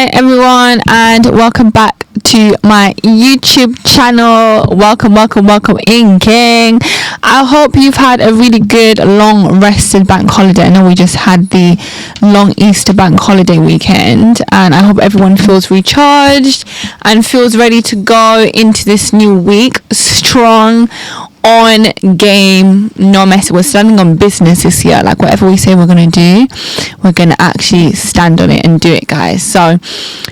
Hi everyone, and welcome back to my YouTube channel. Welcome in, King. I hope you've had a really good long rested bank holiday. I know we just had the long Easter bank holiday weekend, and I hope everyone feels recharged and feels ready to go into this new week strong, on game, no mess. We're standing on business this year. Like whatever we say we're gonna do, we're gonna actually stand on it and do it, guys. So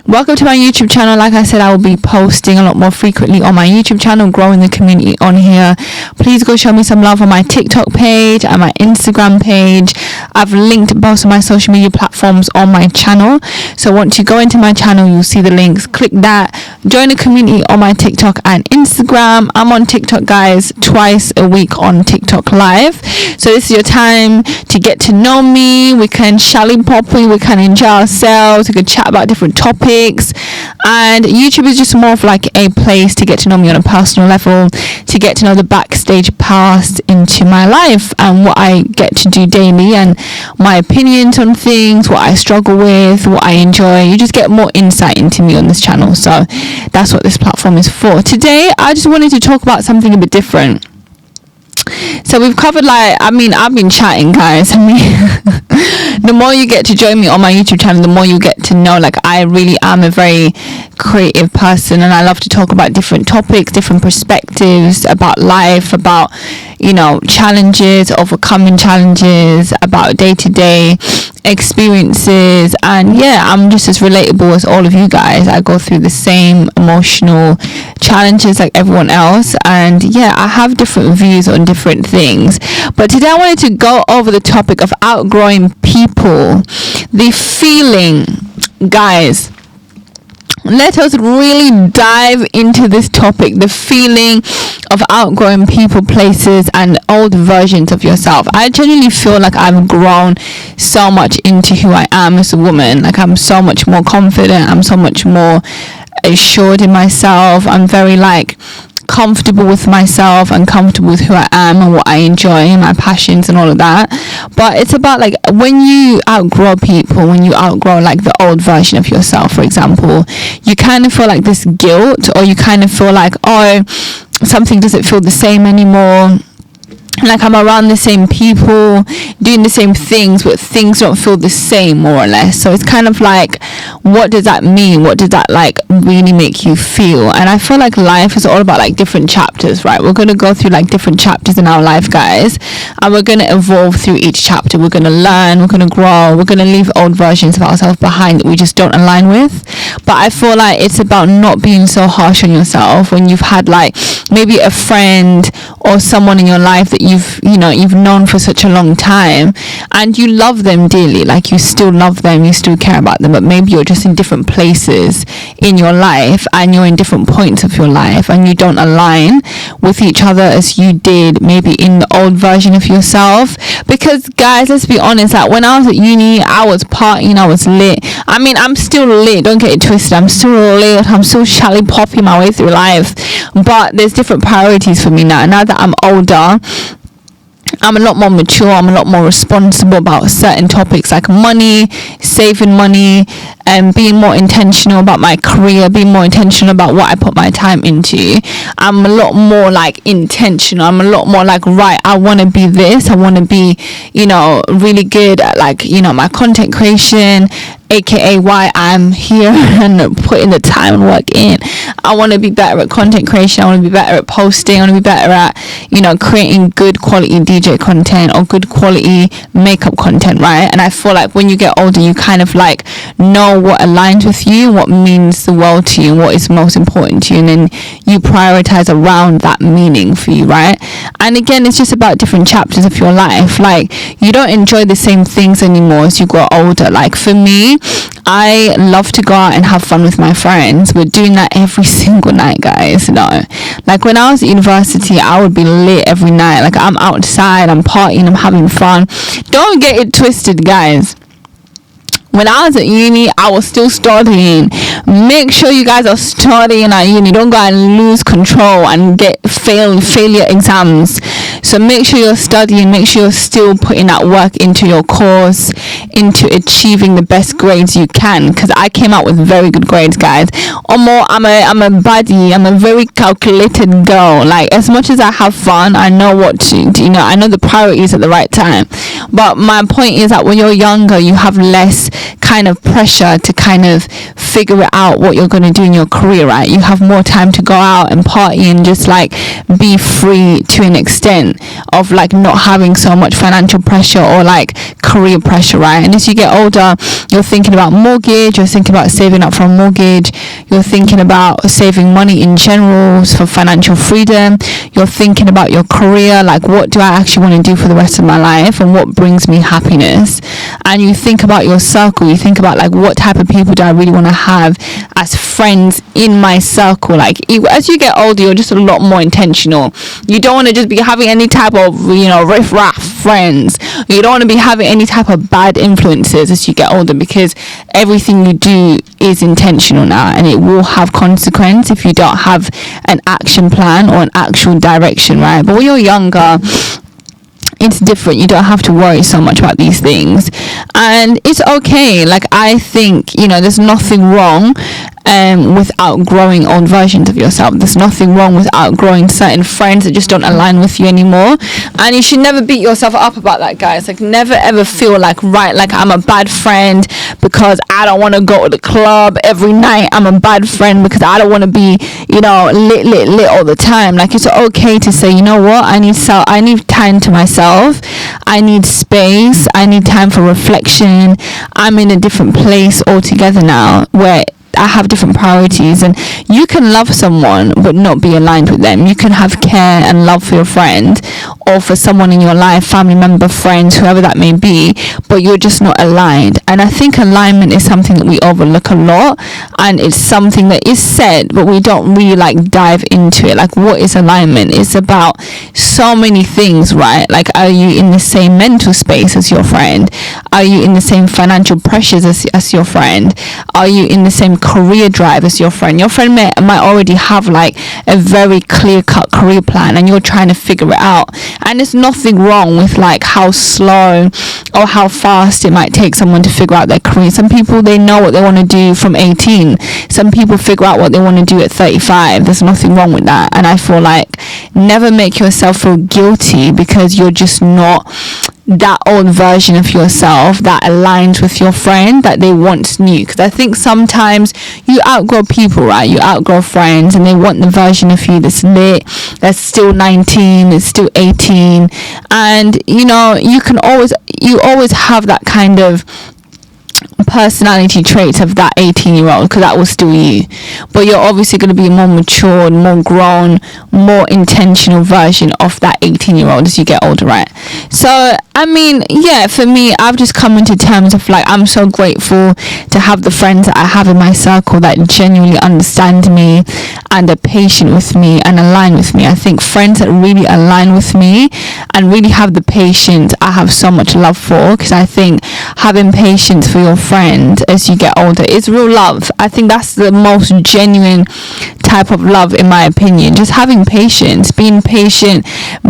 welcome to my YouTube channel. Like I said, I will be posting a lot more frequently on my YouTube channel, growing the community on here. Please go show me some love on my TikTok page and my Instagram page. I've linked both of my social media platforms on my channel, so once you go into my channel, you'll see the links. Click that, join the community on my TikTok and Instagram. I'm on TikTok, guys, twice a week on TikTok live, so this is your time to get to know me. We can shally poppy, we can enjoy ourselves, we can chat about different topics, and YouTube is just more of like a place to get to know me on a personal level, to get to know the backstage past into my life and what I get to do daily, and my opinions on things, what I struggle with, what I enjoy. You just get more insight into me on this channel, so that's what this platform is for. Today I just wanted to talk about something a bit different. So we've covered, like, I've been chatting, guys. The more you get to join me on my YouTube channel, the more you get to know, like, I really am a very creative person, and I love to talk about different topics, different perspectives about life, about, you know, challenges, overcoming challenges, about day-to-day experiences. And yeah, I'm just as relatable as all of you guys. I go through the same emotional challenges like everyone else, and yeah, I have different views on different things. But today I wanted to go over the topic of outgrowing people, the feeling. Guys, let us really dive into this topic, the feeling of outgrowing people, places, and old versions of yourself. I genuinely feel like I've grown so much into who I am as a woman. Like, I'm so much more confident, I'm so much more assured in myself. I'm very like comfortable with myself and comfortable with who I am and what I enjoy and my passions and all of that. But it's about, like, when you outgrow people, when you outgrow like the old version of yourself, for example, you kind of feel like this guilt, or you kind of feel like, oh, something doesn't feel the same anymore. Like, I'm around the same people, doing the same things, but things don't feel the same, more or less. So it's kind of like, what does that mean? What does that like really make you feel? And I feel like life is all about like different chapters, right? We're going to go through like different chapters in our life, guys, and we're going to evolve through each chapter. We're going to learn, we're going to grow, we're going to leave old versions of ourselves behind that we just don't align with. But I feel like it's about not being so harsh on yourself when you've had like maybe a friend or someone in your life that you've known for such a long time, and you love them dearly. Like, you still love them, you still care about them, but maybe you're just in different places in your life, and you're in different points of your life, and you don't align with each other as you did maybe in the old version of yourself. Because, guys, let's be honest, like, when I was at uni, I was partying, I was lit. I'm still lit, don't get it twisted, I'm still lit, I'm still shally popping my way through life, but there's different priorities for me now that I'm older. I'm a lot more mature, I'm a lot more responsible about certain topics like money, saving money, and being more intentional about my career, being more intentional about what I put my time into. I'm a lot more like intentional. I'm a lot more like, right, I want to be this, I want to be, really good at, like, my content creation, aka why I'm here and putting the time and work in. I want to be better at content creation, I want to be better at posting, I want to be better at creating good quality DJ content or good quality makeup content, right? And I feel like when you get older, you kind of like know what aligns with you, what means the world to you, and what is most important to you, and then you prioritize around that meaning for you, right? And again, it's just about different chapters of your life. Like, you don't enjoy the same things anymore as you grow older. Like, for me, I love to go out and have fun with my friends. We're doing that every single night, guys. Like, when I was at university, I would be lit every night. Like, I'm outside, I'm partying, I'm having fun. Don't get it twisted, guys. When I was at uni, I was still studying. Make sure you guys are studying at uni. Don't go and lose control and get failure exams. So make sure you're studying, make sure you're still putting that work into your course, into achieving the best grades you can, because I came out with very good grades, guys. Or more, I'm a baddie, I'm a very calculated girl. Like, as much as I have fun, I know what to, I know the priorities at the right time. But my point is that when you're younger, you have less kind of pressure to kind of figure it out what you're going to do in your career, right? You have more time to go out and party and just like be free to an extent of like not having so much financial pressure or like career pressure, right? And as you get older, you're thinking about mortgage, you're thinking about saving up for a mortgage, you're thinking about saving money in general for financial freedom, you're thinking about your career, like what do I actually want to do for the rest of my life and what brings me happiness. And you think about your circle, you think about like what type of people do I really want to have as friends in my circle. Like as you get older, you're just a lot more intentional. You don't want to just be having any type of riff-raff friends. You don't want to be having any type of bad influences as you get older, because everything you do is intentional now, and it will have consequence if you don't have an action plan or an actual direction, right? But when you're younger, it's different. You don't have to worry so much about these things, and it's okay. Like, I think there's nothing wrong with outgrowing old versions of yourself. There's nothing wrong with outgrowing certain friends that just don't align with you anymore, and you should never beat yourself up about that, guys. Like, never ever feel like I'm a bad friend because I don't want to go to the club every night. I'm a bad friend because I don't want to be lit all the time. Like, it's okay to say, you know what, I need time to myself, I need space, I need time for reflection. I'm in a different place altogether now where I have different priorities. And you can love someone but not be aligned with them. You can have care and love for your friend or for someone in your life, family member, friends, whoever that may be, but you're just not aligned. And I think alignment is something that we overlook a lot, and it's something that is said but we don't really dive into it. Like, what is alignment? It's about so many things, right? Like, are you in the same mental space as your friend? Are you in the same financial pressures as your friend? Are you in the same career drive as your friend? Your friend might already have a very clear-cut career plan, and you're trying to figure it out. And there's nothing wrong with how slow or how fast it might take someone to figure out their career. Some people, they know what they want to do from 18. Some people figure out what they want to do at 35. There's nothing wrong with that. And I feel like never make yourself feel guilty because you're just not that old version of yourself that aligns with your friend that they once knew. Because I think sometimes you outgrow people, right? You outgrow friends, and they want the version of you that's lit, that's still 19, that's still 18, and you always have that kind of personality traits of that 18-year-old, because that was still you, but you're obviously going to be a more matured, more grown, more intentional version of that 18-year-old as you get older, right? So I mean, yeah, for me, I've just come into terms of I'm so grateful to have the friends that I have in my circle that genuinely understand me and are patient with me and align with me. I think friends that really align with me and really have the patience, I have so much love for, because I think having patience for your friend as you get older is real love. I think that's the most genuine type of love, in my opinion. Just having patience, being patient,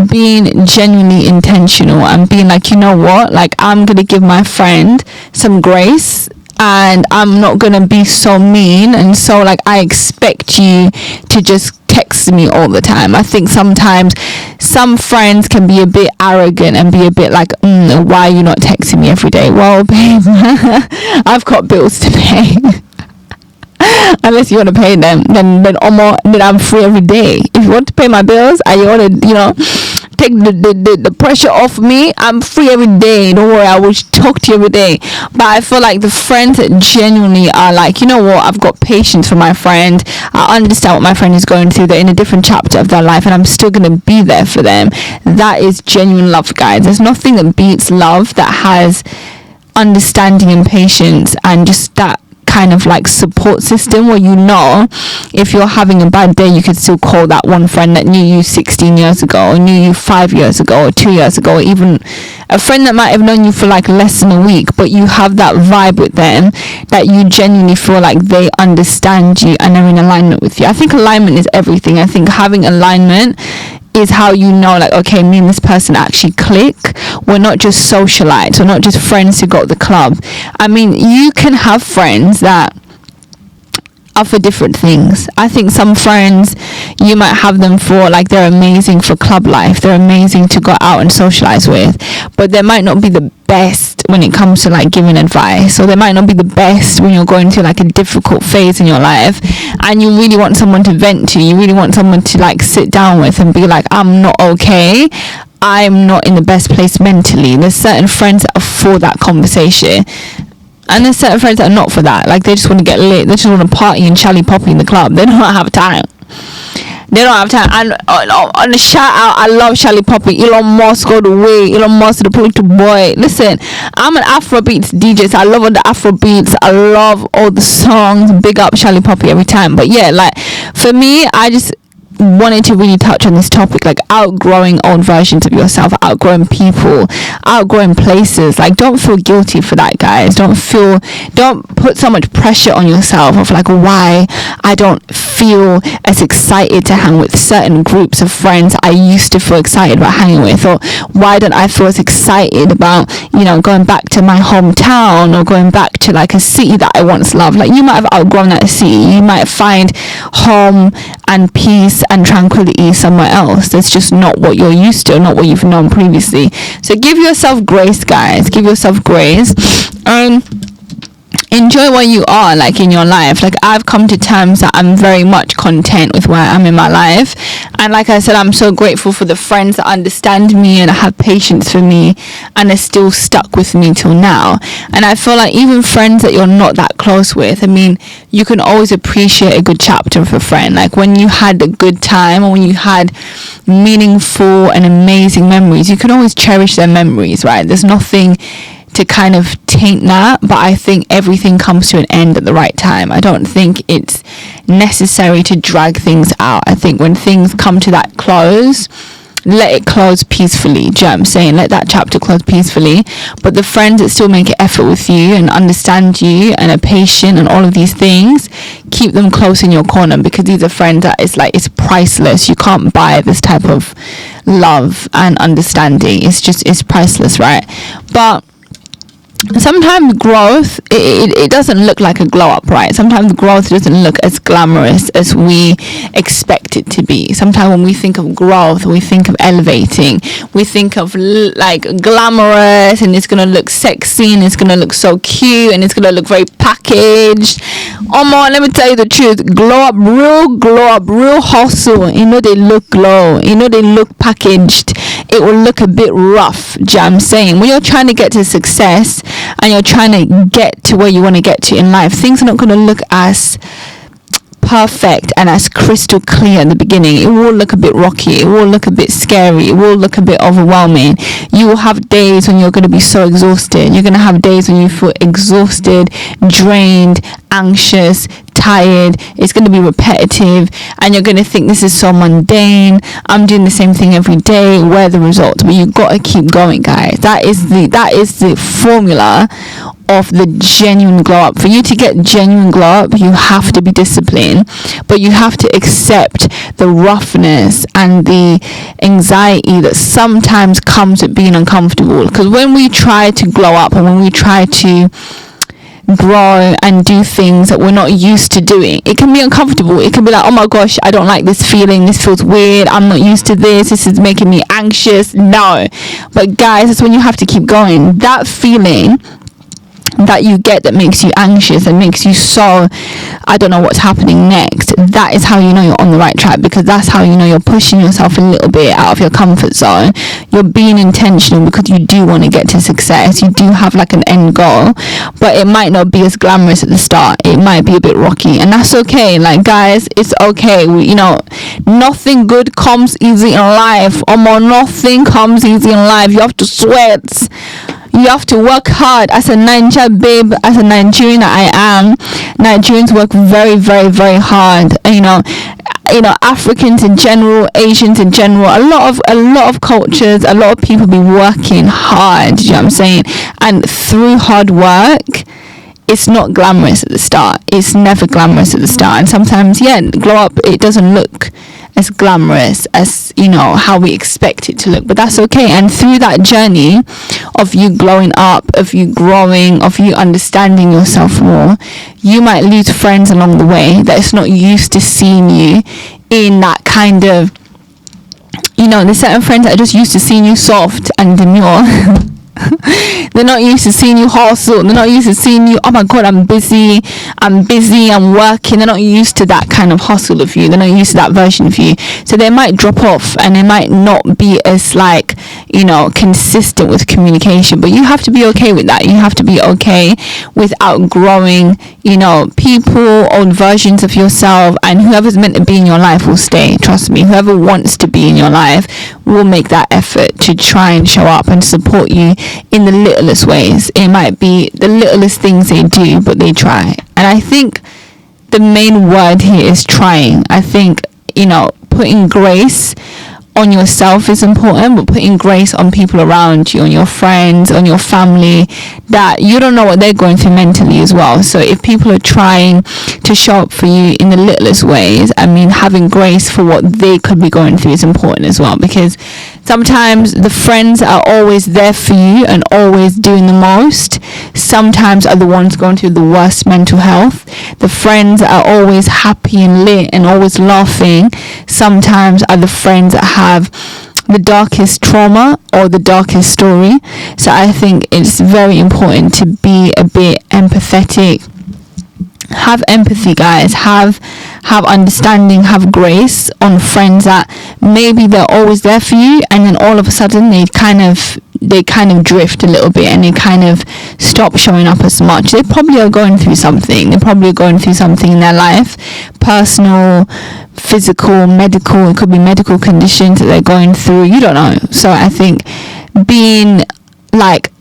being genuinely intentional, and being you know what, I'm gonna give my friend some grace, and I'm not gonna be so mean and so I expect you to just text me all the time. I think sometimes some friends can be a bit arrogant and be a bit why are you not texting me every day? Well, babe, I've got bills to pay. Unless you want to pay them, then I'm free every day. If you want to pay my bills and you want to take the pressure off me, I'm free every day. Don't worry, I will talk to you every day. But I feel the friends that genuinely are you know what, I've got patience for my friend, I understand what my friend is going through, they're in a different chapter of their life, and I'm still going to be there for them. That is genuine love, guys. There's nothing that beats love that has understanding and patience, and just that kind of support system where if you're having a bad day, you could still call that one friend that knew you 16 years ago, or knew you 5 years ago, or 2 years ago, or even a friend that might have known you for less than a week, but you have that vibe with them that you genuinely feel they understand you and are in alignment with you. I think alignment is everything. I think having alignment is how you know, like, okay, me and this person actually click. We're not just socialites, we're not just friends who got the club. I mean, you can have friends that are for different things. I think some friends, you might have them for, like, they're amazing for club life, they're amazing to go out and socialize with, but they might not be the best when it comes to, like, giving advice, or they might not be the best when you're going through, like, a difficult phase in your life and you really want someone to vent to. You really want someone to, like, sit down with and be like, I'm not okay, I'm not in the best place mentally. There's certain friends that are for that conversation, and there's certain friends that are not for that. Like, they just want to get lit, they just want to party and shally poppy in the club. They don't have time. And on a shout out, I love Shally Poppy. Elon Musk all the way. Elon Musk the political boy. Listen, I'm an Afrobeats DJ, so I love all the Afrobeats. I love all the songs. Big up Shally Poppy every time. But yeah, like, for me, I just wanted to really touch on this topic, like outgrowing old versions of yourself, outgrowing people, outgrowing places. Like, don't feel guilty for that, guys. Don't put so much pressure on yourself of, like, why I don't feel as excited to hang with certain groups of friends I used to feel excited about hanging with, or why don't I feel as excited about, you know, going back to my hometown, or going back to, like, a city that I once loved. Like, you might have outgrown that city, you might find home and peace and tranquility somewhere else. That's just not what you're used to, not what you've known previously. So give yourself grace, guys. Give yourself grace. Enjoy where you are, like, in your life. Like, I've come to terms that I'm very much content with where I am in my life, and like I said, I'm so grateful for the friends that understand me and have patience for me and are still stuck with me till now. And I feel like even friends that you're not that close with, I mean, you can always appreciate a good chapter of a friend. Like, when you had a good time, or when you had meaningful and amazing memories, you can always cherish their memories, right? There's nothing to kind of taint that, but I think everything comes to an end at the right time. I don't think it's necessary to drag things out. I think when things come to that close, let it close peacefully. Do you know what I'm saying? Let that chapter close peacefully. But the friends that still make an effort with you and understand you and are patient and all of these things, keep them close in your corner, because these are friends that it's priceless. You can't buy this type of love and understanding. It's priceless, right? But sometimes growth, it doesn't look like a glow up, right? Sometimes growth doesn't look as glamorous as we expect it to be. Sometimes when we think of growth, we think of elevating, we think of like glamorous, and it's gonna look sexy, and it's gonna look so cute, and it's gonna look very packaged. Oh man, let me tell you the truth. Glow up, real hustle. You know, they look glow, you know, they look packaged. It will look a bit rough. Do you know what I'm saying? When you're trying to get to success and you're trying to get to where you want to get to in life, things are not going to look as perfect and as crystal clear in the beginning. It will look a bit rocky, it will look a bit scary, it will look a bit overwhelming. You will have days when you're going to be so exhausted. You're going to have days when you feel exhausted, drained, anxious, tired. It's going to be repetitive, and you're going to think, this is so mundane, I'm doing the same thing every day, where are the results? But you got to keep going, guys. That is the formula of the genuine glow up. For you to get genuine glow up, you have to be disciplined, but you have to accept the roughness and the anxiety that sometimes comes with being uncomfortable. Because when we try to glow up, and when we try to grow and do things that we're not used to doing, it can be uncomfortable. It can be like, oh my gosh, I don't like this feeling, this feels weird, I'm not used to this is making me anxious. No, but guys, it's when you have to keep going. That feeling that you get that makes you anxious and makes you so, I don't know what's happening next, that is how you know you're on the right track, because that's how you know you're pushing yourself a little bit out of your comfort zone. You're being intentional because you do want to get to success. You do have like an end goal, but it might not be as glamorous at the start. It might be a bit rocky, and that's okay. Like, guys, it's okay. Nothing good comes easy in life. Nothing comes easy in life. You have to sweat. You have to work hard. As a Nigerian babe, as a Nigerian I am, Nigerians work very, very, very hard. Africans in general, Asians in general, a lot of cultures, a lot of people be working hard. You know what I'm saying? And through hard work, it's not glamorous at the start. It's never glamorous at the start. And sometimes, glow up, it doesn't look as glamorous as, you know, how we expect it to look. But that's okay. And through that journey of you glowing up, of you growing, of you understanding yourself more, you might lose friends along the way that's not used to seeing you in that kind of, you know, there's certain friends that are just used to seeing you soft and demure. They're not used to seeing you hustle. They're not used to seeing you, oh my god, I'm busy, I'm working. They're not used to that kind of hustle of you. They're not used to that version of you. So they might drop off and they might not be as, like, you know, consistent with communication. But you have to be okay with that. You have to be okay with outgrowing, you know, people, old versions of yourself. And whoever's meant to be in your life will stay. Trust me. Whoever wants to be in your life will make that effort to try and show up and support you in the littlest ways. It might be the littlest things they do, but they try. And I think the main word here is trying. I think, you know, putting grace on yourself is important, but putting grace on people around you, on your friends, on your family, that you don't know what they're going through mentally as well. So if people are trying to show up for you in the littlest ways, I mean, having grace for what they could be going through is important as well, because sometimes the friends are always there for you and always doing the most, sometimes are the ones going through the worst mental health. The friends that are always happy and lit and always laughing, sometimes are the friends that have the darkest trauma or the darkest story. So I think it's very important to be a bit empathetic. Have empathy, guys. Have understanding, have grace on friends that maybe they're always there for you, and then all of a sudden they kind of drift a little bit and they kind of stop showing up as much. They probably are going through something. They're probably going through something in their life, personal, physical, medical. It could be medical conditions that they're going through. You don't know. So I think being like,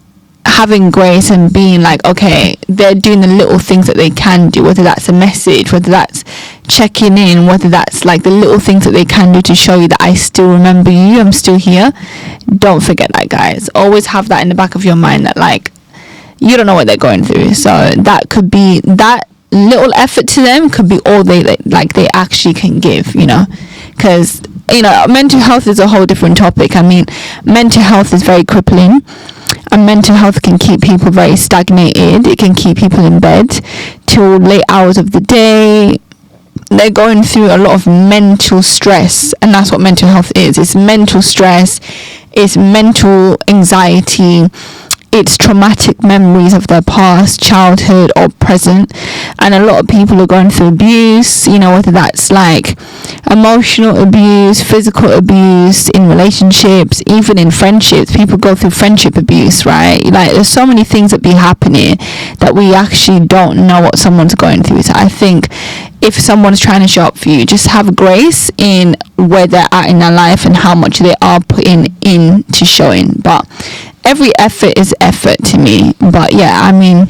having grace and being like, okay, they're doing the little things that they can do, whether that's a message, whether that's checking in, whether that's like the little things that they can do to show you that I still remember you, I'm still here. Don't forget that, guys. Always have that in the back of your mind, that like, you don't know what they're going through. So that could be, that little effort to them could be all they actually can give, you know, because, you know, mental health is a whole different topic. I mean, mental health is very crippling. And mental health can keep people very stagnated. It can keep people in bed till late hours of the day. They're going through a lot of mental stress, and that's what mental health is. It's mental stress, it's mental anxiety, it's traumatic memories of their past, childhood or present. And a lot of people are going through abuse, you know, whether that's like emotional abuse, physical abuse in relationships, even in friendships. People go through friendship abuse, right? Like, there's so many things that be happening that we actually don't know what someone's going through. So I think if someone's trying to show up for you, just have grace in where they're at in their life and how much they are putting into showing. But every effort is effort to me. But yeah, I mean,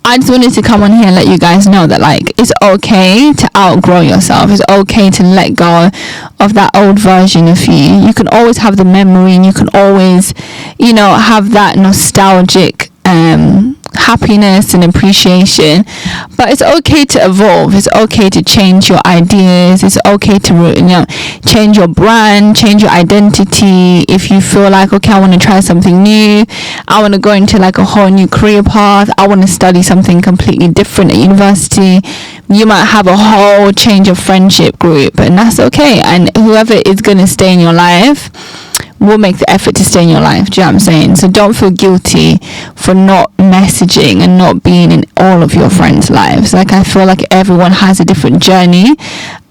I just wanted to come on here and let you guys know that, like, it's okay to outgrow yourself. It's okay to let go of that old version of you. You can always have the memory, and you can always, you know, have that nostalgic happiness and appreciation, but it's okay to evolve. It's okay to change your ideas. It's okay to, you know, change your brand, change your identity. If you feel like, okay, I want to try something new, I want to go into like a whole new career path, I want to study something completely different at university, you might have a whole change of friendship group, and that's okay. And whoever is going to stay in your life will make the effort to stay in your life. Do you know what I'm saying? So don't feel guilty for not messaging and not being in all of your friends' lives. Like, I feel like everyone has a different journey,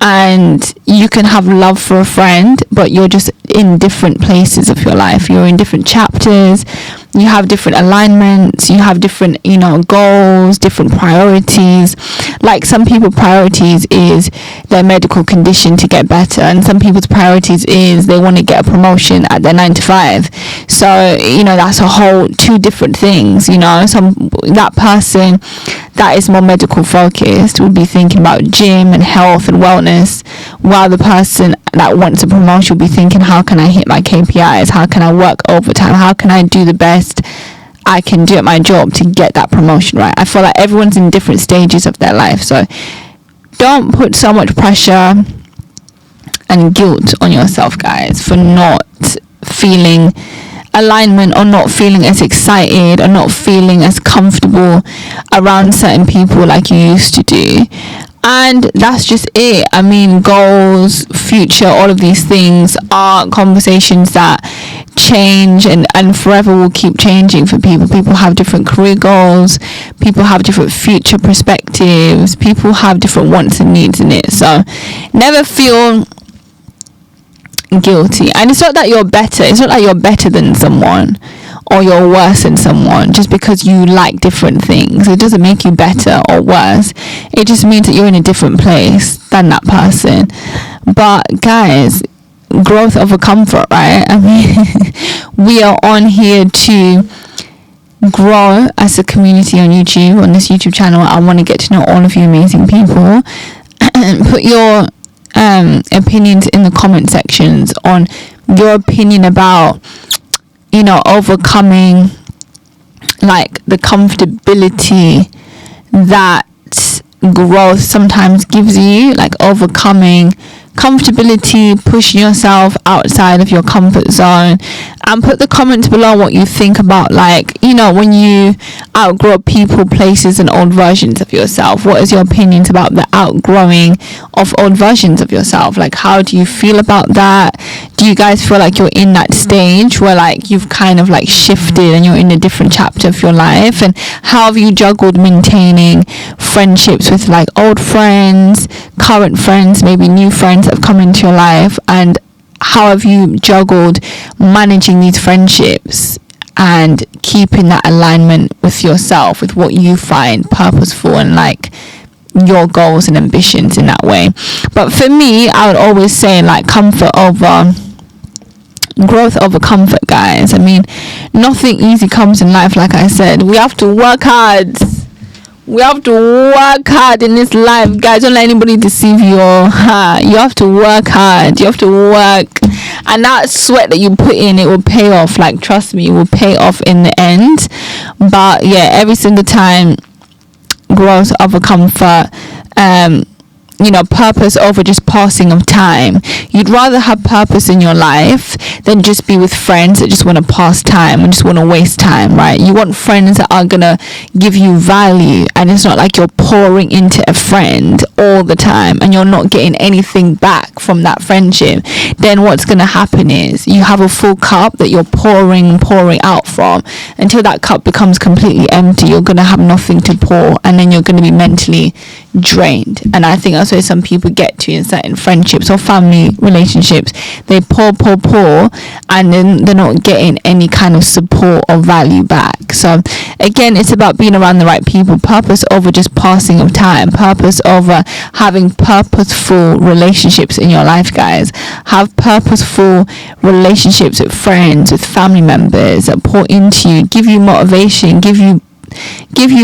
and you can have love for a friend, but you're just in different places of your life. You're in different chapters. You have different alignments. You have different, you know, goals, different priorities. Like, some people's priorities is their medical condition to get better, and some people's priorities is they want to get a promotion at their 9 to 5. So, you know, that's a whole two different things. You know, that person that is more medical focused would be thinking about gym and health and wellness, while the person that wants a promotion will be thinking, how can I hit my KPIs? How can I work overtime? How can I do the best I can do at my job to get that promotion, right? I feel like everyone's in different stages of their life, so don't put so much pressure and guilt on yourself, guys, for not feeling alignment, or not feeling as excited, or not feeling as comfortable around certain people like you used to do. And that's just it. I mean, goals, future, all of these things are conversations that change and forever will keep changing for people. People have different career goals, people have different future perspectives, people have different wants and needs in it. So never feel guilty. And it's not that you're better, it's not like you're better than someone or you're worse than someone just because you like different things. It doesn't make you better or worse. It just means that you're in a different place than that person. But guys, growth over comfort, right? I mean, we are on here to grow as a community on YouTube, on this YouTube channel. I want to get to know all of you amazing people. Put your opinions in the comment sections on your opinion about, you know, overcoming like the comfortability that growth sometimes gives you, like overcoming comfortability, pushing yourself outside of your comfort zone. And put the comments below what you think about, like, you know, when you outgrow people, places and old versions of yourself. What is your opinions about the outgrowing of old versions of yourself? Like, how do you feel about that? Do you guys feel like you're in that stage where like you've kind of like shifted and you're in a different chapter of your life? And how have you juggled maintaining friendships with like old friends, current friends, maybe new friends that have come into your life? And how have you juggled managing these friendships and keeping that alignment with yourself, with what you find purposeful and like your goals and ambitions in that way? But for me, I would always say like growth over comfort, guys. I mean, nothing easy comes in life. Like I said, we have to work hard. We have to work hard in this life, guys. Don't let anybody deceive you. You have to work hard. You have to work. And that sweat that you put in, it will pay off. Like, trust me, it will pay off in the end. But yeah, every single time, growth over comfort. You know, purpose over just passing of time. You'd rather have purpose in your life than just be with friends that just want to pass time and just want to waste time, right? You want friends that are gonna give you value, and it's not like you're pouring into a friend all the time and you're not getting anything back from that friendship. Then what's gonna happen is you have a full cup that you're pouring out from until that cup becomes completely empty. You're gonna have nothing to pour, and then you're gonna be mentally drained. And I think that's where some people get to in certain friendships or family relationships. They pour, and then they're not getting any kind of support or value back. So again, it's about being around the right people. Purpose over just passing of time. Purpose over having purposeful relationships in your life, guys. Have purposeful relationships with friends, with family members that pour into you, give you motivation, give you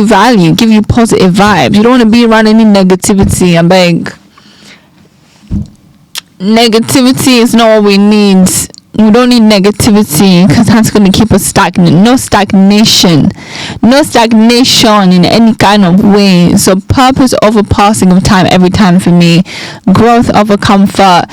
value, give you positive vibes. You don't want to be around any negativity. I beg. Negativity is not what we need. We don't need negativity, because that's going to keep us stagnant. No stagnation in any kind of way. So purpose over passing of time every time for me. Growth over comfort.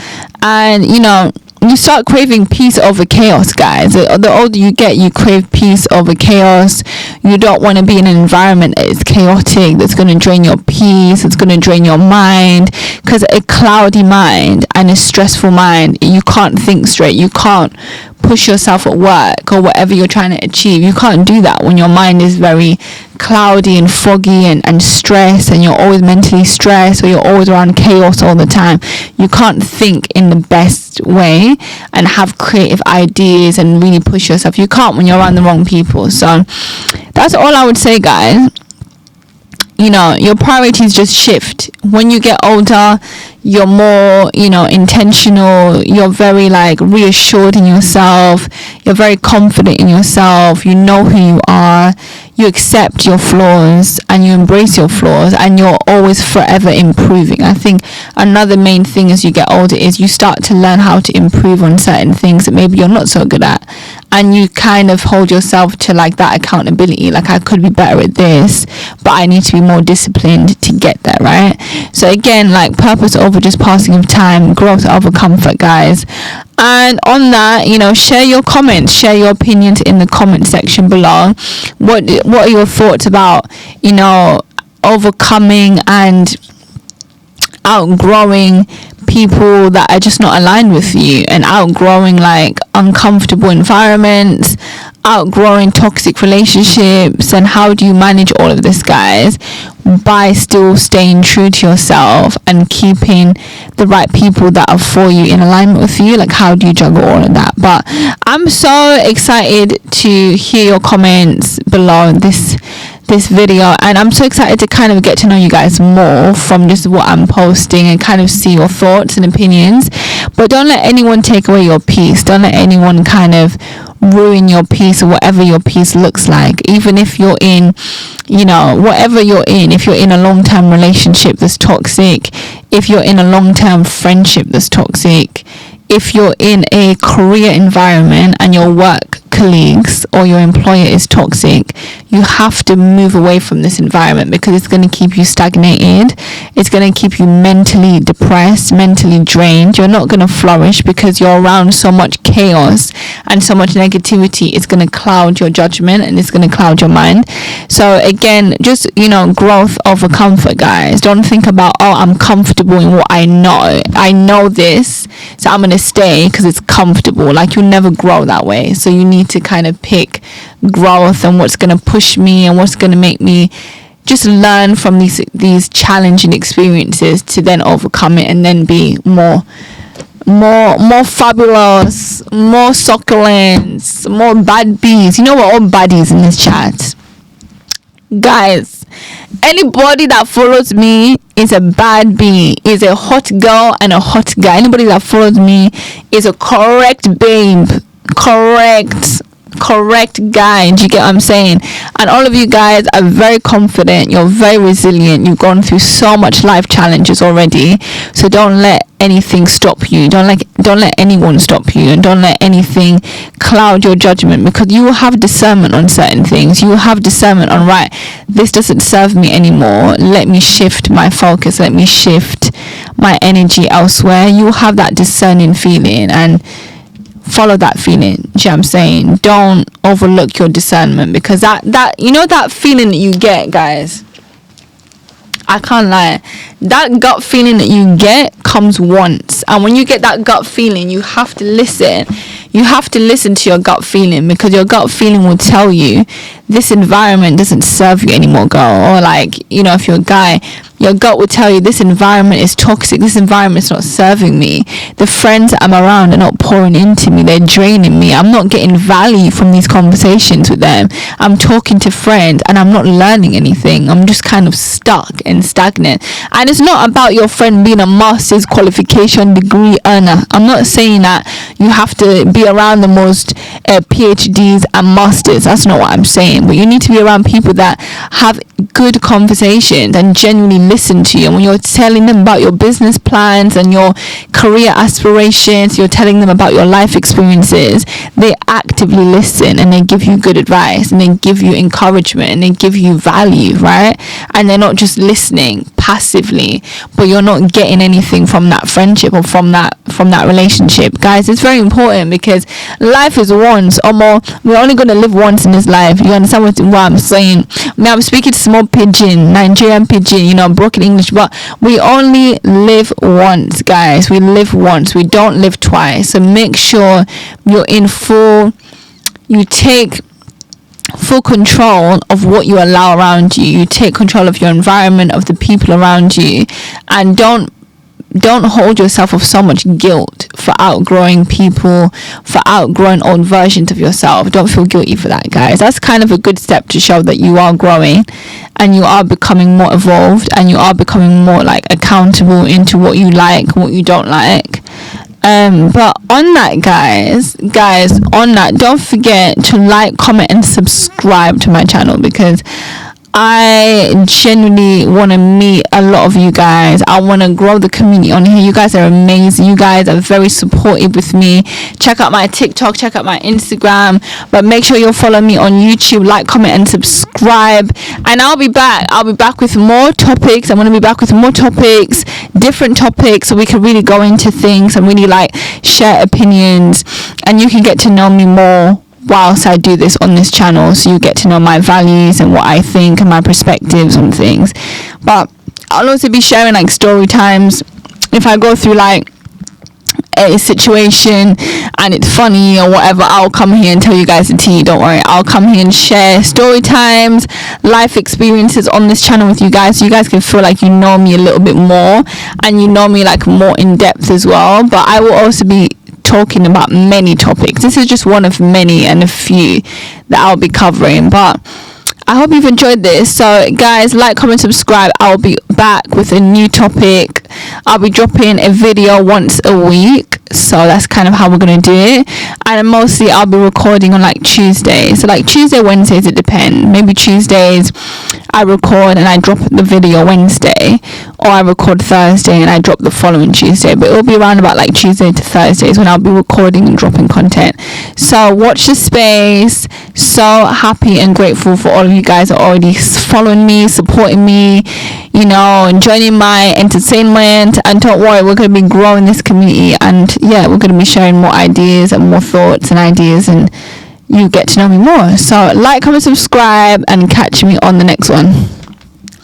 And you know, you start craving peace over chaos, guys. The older you get, you crave peace over chaos. You don't want to be in an environment that is chaotic, that's going to drain your peace, it's going to drain your mind. Because a cloudy mind and a stressful mind, you can't think straight. You can't push yourself at work or whatever you're trying to achieve. You can't do that when your mind is very cloudy and foggy and stressed, and you're always mentally stressed, or you're always around chaos all the time. You can't think in the best way and have creative ideas and really push yourself. You can't when you're around the wrong people. So that's all I would say, guys. You know, your priorities just shift. When you get older, you're more, you know, intentional. You're very like reassured in yourself. You're very confident in yourself. You know who you are. You accept your flaws and you embrace your flaws, and you're always forever improving. I think another main thing as you get older is you start to learn how to improve on certain things that maybe you're not so good at, and you kind of hold yourself to like that accountability. Like, I could be better at this, but I need to be more disciplined to get there, right? So again, like, purpose over over just passing of time, growth over comfort, guys. And on that, share your comments, share your opinions in the comment section below. What are your thoughts about, overcoming and outgrowing people that are just not aligned with you, and outgrowing like uncomfortable environments, outgrowing toxic relationships? And how do you manage all of this, guys, by still staying true to yourself and keeping the right people that are for you in alignment with you? Like, how do you juggle all of that? But I'm so excited to hear your comments below this video, and I'm so excited to kind of get to know you guys more from just what I'm posting and kind of see your thoughts and opinions. But don't let anyone take away your peace. Don't let anyone kind of ruin your peace, or whatever your peace looks like. Even if you're in, whatever you're in, if you're in a long-term relationship that's toxic, if you're in a long-term friendship that's toxic, if you're in a career environment and your work colleagues or your employer is toxic, you have to move away from this environment, because it's going to keep you stagnated. It's going to keep you mentally depressed, mentally drained. You're not going to flourish because you're around so much chaos and so much negativity. It's going to cloud your judgment and it's going to cloud your mind. So again, just, growth over comfort, guys. Don't think about, I'm comfortable in what I know. I know this, so I'm going to stay because it's comfortable. Like, you'll never grow that way. So you need to kind of pick growth and what's going to push me and what's going to make me just learn from these challenging experiences to then overcome it and then be more fabulous, more succulent, more bad bees. We're all baddies in this chat, guys. Anybody that follows me is a bad bee, is a hot girl and a hot guy. Anybody that follows me is a correct babe, correct guy. Do you get what I'm saying? And all of you guys are very confident. You're very resilient. You've gone through so much life challenges already. So don't let anything stop you. Don't let anyone stop you, and don't let anything cloud your judgment, because you will have discernment on certain things. You will have discernment on, right, this doesn't serve me anymore. Let me shift my focus. Let me shift my energy elsewhere. You will have that discerning feeling and follow that feeling. Do you know what I'm saying? Don't overlook your discernment, because that that feeling that you get, guys, I can't lie, that gut feeling that you get comes once. And when you get that gut feeling, you have to listen. You have to listen to your gut feeling, because your gut feeling will tell you this environment doesn't serve you anymore, girl. Or like, if you're a guy, your gut will tell you this environment is toxic. This environment is not serving me. The friends that I'm around are not pouring into me. They're draining me. I'm not getting value from these conversations with them. I'm talking to friends and I'm not learning anything. I'm just kind of stuck and stagnant. And it's not about your friend being a master's qualification degree earner. I'm not saying that you have to be around the most PhDs and masters. That's not what I'm saying. But you need to be around people that have good conversations and genuinely listen to you. And when you're telling them about your business plans and your career aspirations, you're telling them about your life experiences, they actively listen and they give you good advice and they give you encouragement and they give you value, right? And they're not just listening passively, but you're not getting anything from that friendship or from that relationship. Guys, it's very important, because life is once, or more, we're only going to live once in this life. You understand what I'm saying? I'm speaking small pidgin, Nigerian pidgin, broken English, but we only live once, guys. We live once. We don't live twice. So make sure you take full control of what you allow around you. You take control of your environment, of the people around you, and don't hold yourself with so much guilt for outgrowing people, for outgrowing old versions of yourself. Don't feel guilty for that, guys. That's kind of a good step to show that you are growing and you are becoming more evolved and you are becoming more like accountable into what you like, what you don't like. But on that, guys, on that, don't forget to like, comment and subscribe to my channel, because I genuinely want to meet a lot of you guys. I want to grow the community on here. You guys are amazing. You guys are very supportive with me. Check out my TikTok, check out my Instagram, but make sure you'll follow me on YouTube, like, comment and subscribe. And I'll be back with more topics. I'm going to be back with more topics, different topics, so we can really go into things and really like share opinions, and you can get to know me more whilst I do this on this channel, so you get to know my values and what I think and my perspectives on things. But I'll also be sharing like story times. If I go through like a situation and it's funny or whatever, I'll come here and tell you guys the tea. Don't worry, I'll come here and share story times, life experiences on this channel with you guys, so you guys can feel like you know me a little bit more and you know me like more in depth as well. But I will also be talking about many topics. This is just one of many and a few that I'll be covering, but I hope you've enjoyed this. So guys, like, comment, subscribe. I'll be back with a new topic. I'll be dropping a video once a week, so that's kind of how we're gonna do it. And mostly I'll be recording on like Tuesdays, so like Tuesday, Wednesdays, it depends. Maybe Tuesdays I record and I drop the video Wednesday, or I record Thursday and I drop the following Tuesday. But it'll be around about like Tuesday to Thursdays when I'll be recording and dropping content. So watch the space. So happy and grateful for all of you guys that are already following me, supporting me, you know, and joining my entertainment. And don't worry, we're going to be growing this community, and yeah, we're going to be sharing more ideas and more thoughts and ideas, and you get to know me more. So like, comment, subscribe, and catch me on the next one.